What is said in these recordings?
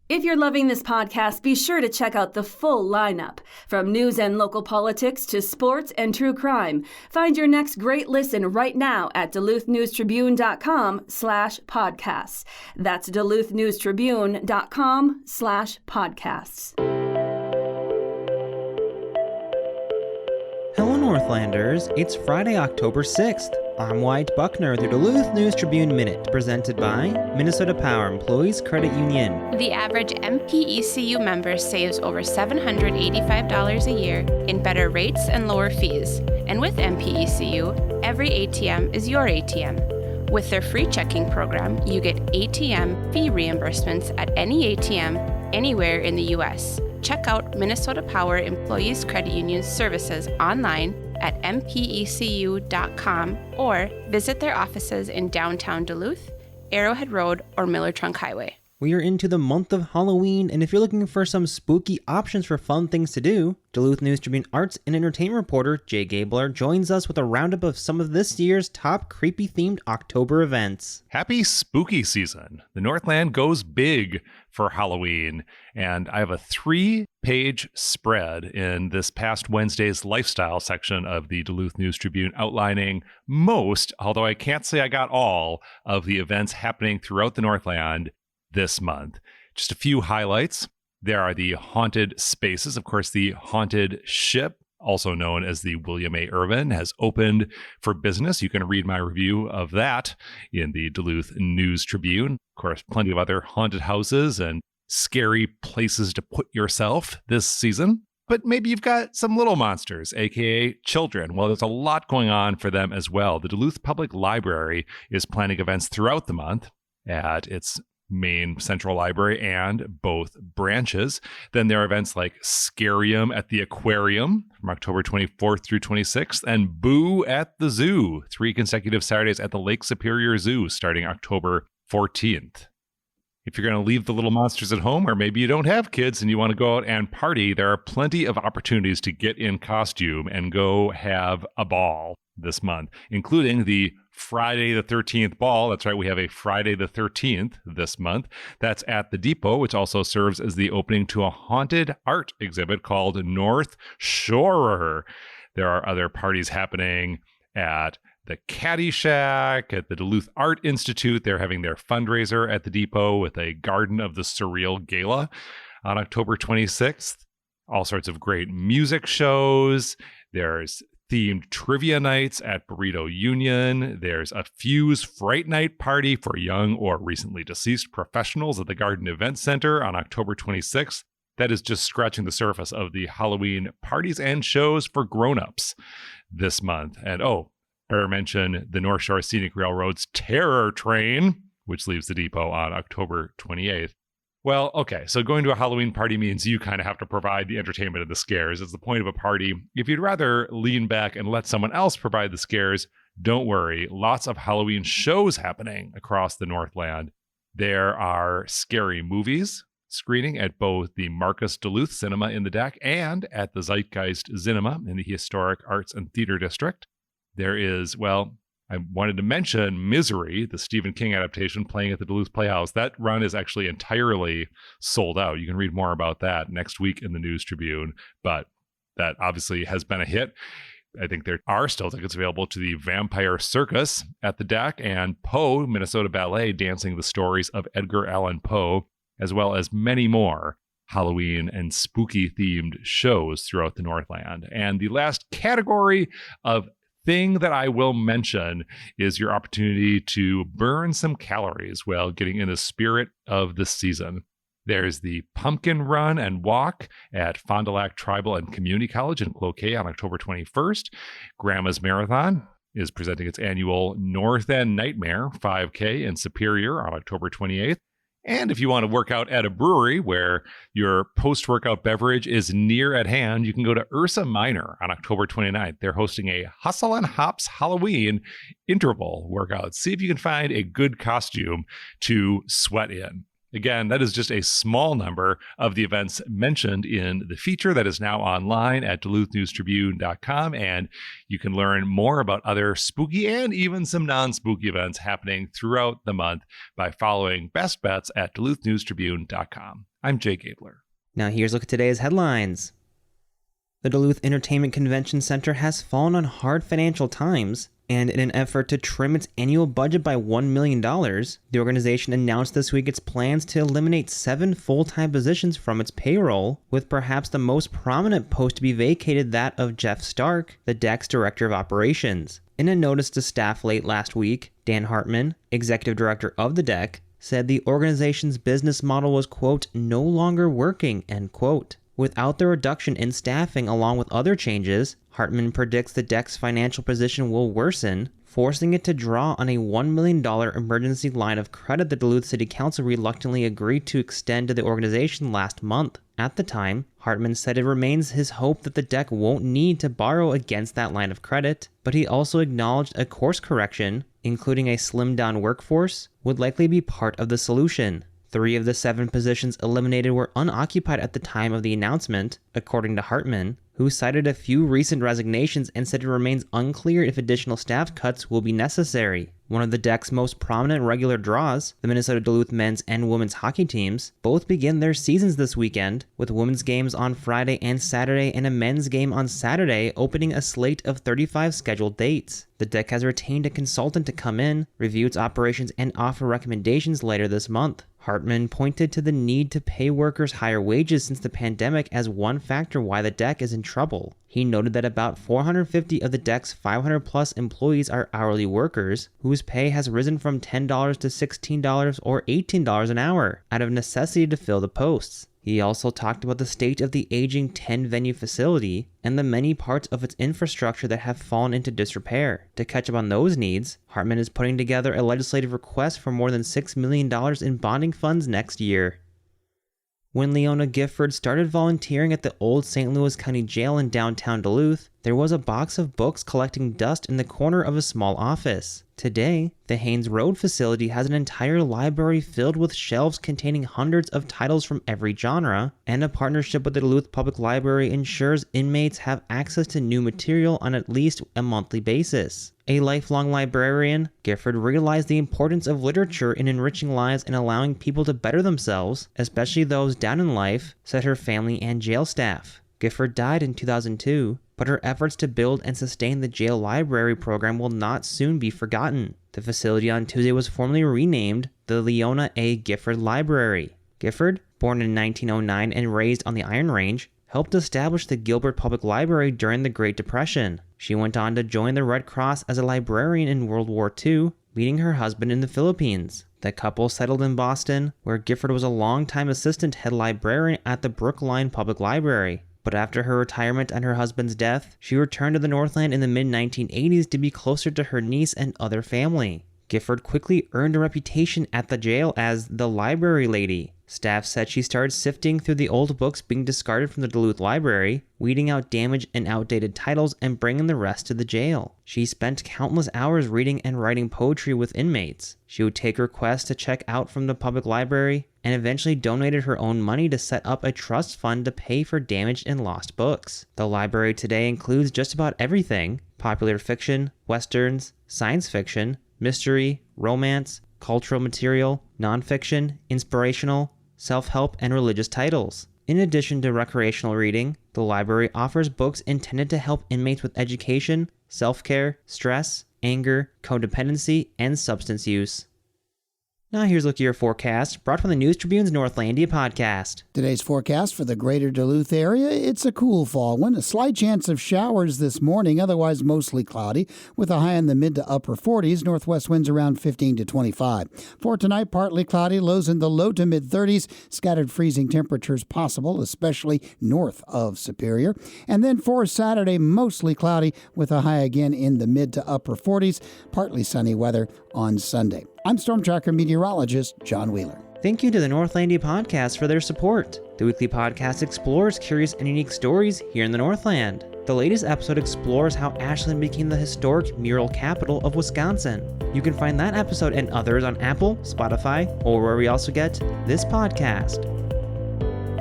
If you're loving this podcast, be sure to check out the full lineup. From news and local politics to sports and true crime. Find your next great listen right now at duluthnewstribune.com/podcasts. That's duluthnewstribune.com/podcasts. Hello, Northlanders. It's Friday, October 6th. I'm Wyatt Buckner, the Duluth News Tribune Minute, presented by Minnesota Power Employees Credit Union. The average MPECU member saves over $785 a year in better rates and lower fees. And with MPECU, every ATM is your ATM. With their free checking program, you get ATM fee reimbursements at any ATM anywhere in the U.S. Check out Minnesota Power Employees Credit Union's services online at mpecu.com or visit their offices in downtown Duluth, Arrowhead Road, or Miller Trunk Highway. We are into the month of Halloween, and if you're looking for some spooky options for fun things to do, Duluth News Tribune arts and entertainment reporter Jay Gabler joins us with a roundup of some of this year's top creepy-themed October events. Happy spooky season. The Northland goes big for Halloween, and I have a 3-page spread in this past Wednesday's lifestyle section of the Duluth News Tribune outlining most, although I can't say I got all, of the events happening throughout the Northland this month. Just a few highlights. There are the haunted spaces. Of course, the haunted ship, also known as the William A. Irvin, has opened for business. You can read my review of that in the Duluth News Tribune. Of course, plenty of other haunted houses and scary places to put yourself this season. But maybe you've got some little monsters, aka children. Well, there's a lot going on for them as well. The Duluth Public Library is planning events throughout the month at its main central library and both branches. Then there are events like Scarium at the Aquarium from October 24th through 26th and Boo at the Zoo, 3 consecutive Saturdays at the Lake Superior Zoo starting October 14th. If you're going to leave the little monsters at home, or maybe you don't have kids and you want to go out and party, there are plenty of opportunities to get in costume and go have a ball this month, including the Friday the 13th ball. That's right, we have a Friday the 13th this month. That's at the Depot, which also serves as the opening to a haunted art exhibit called North Shore. There are other parties happening at the Caddy Shack, at the Duluth Art Institute. They're having their fundraiser at the Depot with a Garden of the Surreal Gala on October 26th. All sorts of great music shows. There's themed trivia nights at Burrito Union. There's a Fuse Fright Night party for young or recently deceased professionals at the Garden Event Center on October 26th. That is just scratching the surface of the Halloween parties and shows for grown-ups this month. And I mentioned the North Shore Scenic Railroad's Terror Train, which leaves the Depot on October 28th. Well, okay, so going to a Halloween party means you kind of have to provide the entertainment and the scares. It's the point of a party. If you'd rather lean back and let someone else provide the scares, don't worry. Lots of Halloween shows happening across the Northland. There are scary movies screening at both the Marcus Duluth Cinema in the Deck and at the Zeitgeist Cinema in the Historic Arts and Theater District. There is, I wanted to mention Misery, the Stephen King adaptation playing at the Duluth Playhouse. That run is actually entirely sold out. You can read more about that next week in the News Tribune, but that obviously has been a hit. I think there are still tickets available to the Vampire Circus at the Deck and Poe, Minnesota Ballet, dancing the stories of Edgar Allan Poe, as well as many more Halloween and spooky themed shows throughout the Northland. And the last category of thing that I will mention is your opportunity to burn some calories while getting in the spirit of the season. There's the Pumpkin Run and Walk at Fond du Lac Tribal and Community College in Cloquet on October 21st. Grandma's Marathon is presenting its annual North End Nightmare 5K in Superior on October 28th. And if you want to work out at a brewery where your post-workout beverage is near at hand, you can go to Ursa Minor on October 29th. They're hosting a Hustle and Hops Halloween interval workout. See if you can find a good costume to sweat in. Again, that is just a small number of the events mentioned in the feature that is now online at duluthnewstribune.com, and you can learn more about other spooky and even some non-spooky events happening throughout the month by following Best Bets at duluthnewstribune.com. I'm Jay Gabler. Now here's a look at today's headlines. The Duluth Entertainment Convention Center has fallen on hard financial times, and in an effort to trim its annual budget by $1 million, the organization announced this week its plans to eliminate 7 full-time positions from its payroll, with perhaps the most prominent post to be vacated, that of Jeff Stark, the DEC's Director of Operations. In a notice to staff late last week, Dan Hartman, Executive Director of the DEC, said the organization's business model was, quote, no longer working, end quote. Without the reduction in staffing along with other changes, Hartman predicts the DEC's financial position will worsen, forcing it to draw on a $1 million emergency line of credit the Duluth City Council reluctantly agreed to extend to the organization last month. At the time, Hartman said it remains his hope that the DEC won't need to borrow against that line of credit, but he also acknowledged a course correction, including a slimmed-down workforce, would likely be part of the solution. 3 of the 7 positions eliminated were unoccupied at the time of the announcement, according to Hartman, who cited a few recent resignations and said it remains unclear if additional staff cuts will be necessary. One of the DEC's most prominent regular draws, the Minnesota Duluth men's and women's hockey teams, both begin their seasons this weekend, with women's games on Friday and Saturday and a men's game on Saturday opening a slate of 35 scheduled dates. The DEC has retained a consultant to come in, review its operations, and offer recommendations later this month. Hartman pointed to the need to pay workers higher wages since the pandemic as one factor why the DEC is in trouble. He noted that about 450 of the DEC's 500-plus employees are hourly workers, whose pay has risen from $10 to $16 or $18 an hour, out of necessity to fill the posts. He also talked about the state of the aging 10-venue facility and the many parts of its infrastructure that have fallen into disrepair. To catch up on those needs, Hartman is putting together a legislative request for more than $6 million in bonding funds next year. When Leona Gifford started volunteering at the old St. Louis County Jail in downtown Duluth, there was a box of books collecting dust in the corner of a small office. Today, the Haynes Road facility has an entire library filled with shelves containing hundreds of titles from every genre, and a partnership with the Duluth Public Library ensures inmates have access to new material on at least a monthly basis. A lifelong librarian, Gifford realized the importance of literature in enriching lives and allowing people to better themselves, especially those down in life, said her family and jail staff. Gifford died in 2002, but her efforts to build and sustain the jail library program will not soon be forgotten. The facility on Tuesday was formally renamed the Leona A. Gifford Library. Gifford, born in 1909 and raised on the Iron Range, helped establish the Gilbert Public Library during the Great Depression. She went on to join the Red Cross as a librarian in World War II, meeting her husband in the Philippines. The couple settled in Boston, where Gifford was a longtime assistant head librarian at the Brookline Public Library. But after her retirement and her husband's death, she returned to the Northland in the mid-1980s to be closer to her niece and other family. Gifford quickly earned a reputation at the jail as the library lady. Staff said she started sifting through the old books being discarded from the Duluth Library, weeding out damaged and outdated titles, and bringing the rest to the jail. She spent countless hours reading and writing poetry with inmates. She would take requests to check out from the public library, and eventually donated her own money to set up a trust fund to pay for damaged and lost books. The library today includes just about everything: popular fiction, westerns, science fiction, mystery, romance, cultural material, nonfiction, inspirational, self-help, and religious titles. In addition to recreational reading, the library offers books intended to help inmates with education, self-care, stress, anger, codependency, and substance use. Now here's a look at your forecast, brought from the News Tribune's Northlandia podcast. Today's forecast for the greater Duluth area, it's a cool fall one. A slight chance of showers this morning, otherwise mostly cloudy, with a high in the mid to upper 40s, northwest winds around 15 to 25. For tonight, partly cloudy, lows in the low to mid 30s, scattered freezing temperatures possible, especially north of Superior. And then for Saturday, mostly cloudy, with a high again in the mid to upper 40s, partly sunny weather on Sunday. I'm Storm Tracker meteorologist John Wheeler. Thank you to the Northlandia podcast for their support. The weekly podcast explores curious and unique stories here in the Northland. The latest episode explores how Ashland became the historic mural capital of Wisconsin. You can find that episode and others on Apple, Spotify, or where we also get this podcast.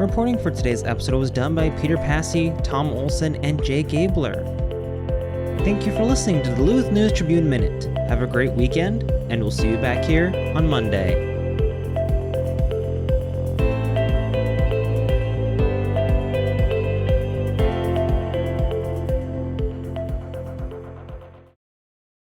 Reporting for today's episode was done by Peter Passy, Tom Olson, and Jay Gabler. Thank you for listening to the Duluth News Tribune Minute. Have a great weekend, and we'll see you back here on Monday.